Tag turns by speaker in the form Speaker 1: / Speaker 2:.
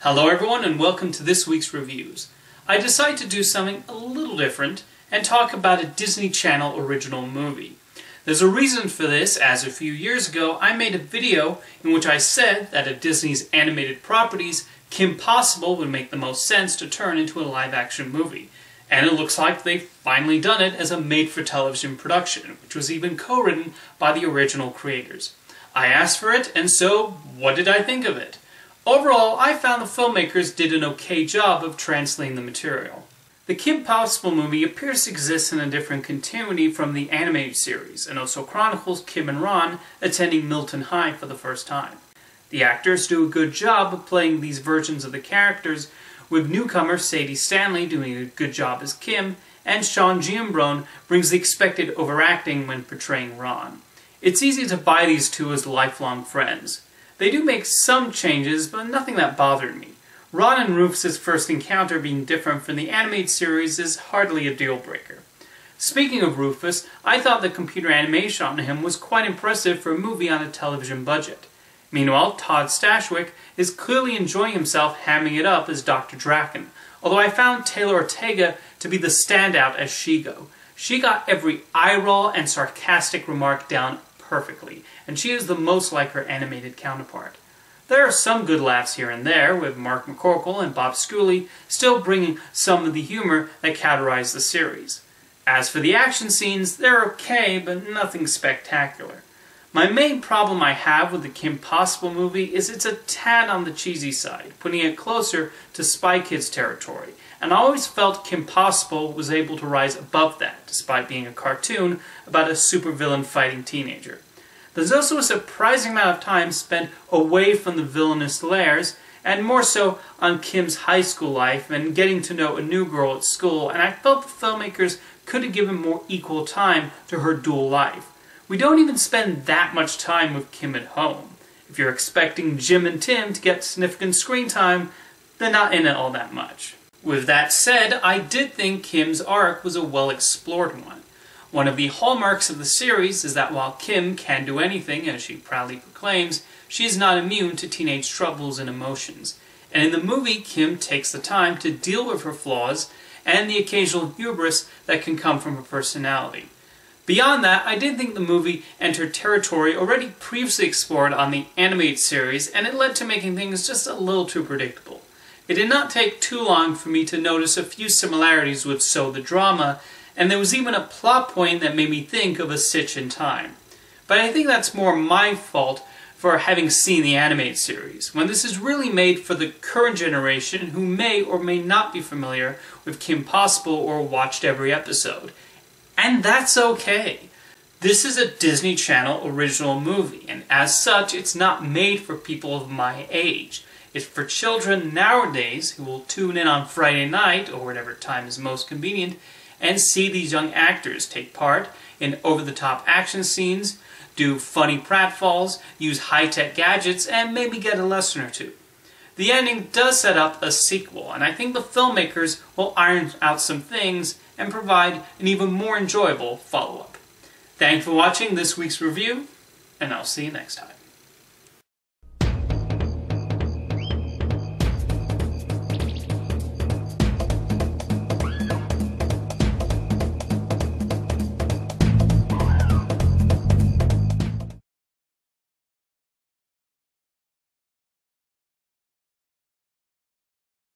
Speaker 1: Hello everyone and welcome to this week's reviews. I decided to do something a little different and talk about a Disney Channel original movie. There's a reason for this, as a few years ago I made a video in which I said that of Disney's animated properties, Kim Possible would make the most sense to turn into a live-action movie. And it looks like they've finally done it as a made-for-television production, which was even co-written by the original creators. I asked for it, and so what did I think of it? Overall, I found the filmmakers did an okay job of translating the material. The Kim Possible movie appears to exist in a different continuity from the animated series, and also chronicles Kim and Ron attending Milton High for the first time. The actors do a good job of playing these versions of the characters, with newcomer Sadie Stanley doing a good job as Kim, and Sean Giambrone brings the expected overacting when portraying Ron. It's easy to buy these two as lifelong friends. They do make some changes, but nothing that bothered me. Ron and Rufus' first encounter being different from the animated series is hardly a deal-breaker. Speaking of Rufus, I thought the computer animation on him was quite impressive for a movie on a television budget. Meanwhile, Todd Stashwick is clearly enjoying himself hamming it up as Dr. Draken, although I found Taylor Ortega to be the standout as Shigo. She got every eye roll and sarcastic remark down perfectly, and she is the most like her animated counterpart. There are some good laughs here and there, with Mark McCorkle and Bob Schooley still bringing some of the humor that categorized the series. As for the action scenes, they're okay, but nothing spectacular. My main problem I have with the Kim Possible movie is it's a tad on the cheesy side, putting it closer to Spy Kids territory, and I always felt Kim Possible was able to rise above that, despite being a cartoon about a supervillain fighting teenager. There's also a surprising amount of time spent away from the villainous lairs, and more so on Kim's high school life and getting to know a new girl at school, and I felt the filmmakers could have given more equal time to her dual life. We don't even spend that much time with Kim at home. If you're expecting Jim and Tim to get significant screen time, they're not in it all that much. With that said, I did think Kim's arc was a well-explored one. One of the hallmarks of the series is that while Kim can do anything, as she proudly proclaims, she is not immune to teenage troubles and emotions. And in the movie, Kim takes the time to deal with her flaws and the occasional hubris that can come from her personality. Beyond that, I did think the movie entered territory already previously explored on the animated series, and it led to making things just a little too predictable. It did not take too long for me to notice a few similarities with So the Drama, and there was even a plot point that made me think of A Stitch in Time. But I think that's more my fault for having seen the animated series, when this is really made for the current generation who may or may not be familiar with Kim Possible or watched every episode. And that's okay. This is a Disney Channel original movie, and as such, it's not made for people of my age. It's for children nowadays who will tune in on Friday night, or whatever time is most convenient, and see these young actors take part in over-the-top action scenes, do funny pratfalls, use high-tech gadgets, and maybe get a lesson or two. The ending does set up a sequel, and I think the filmmakers will iron out some things and provide an even more enjoyable follow-up. Thanks for watching this week's review, and I'll see you next time.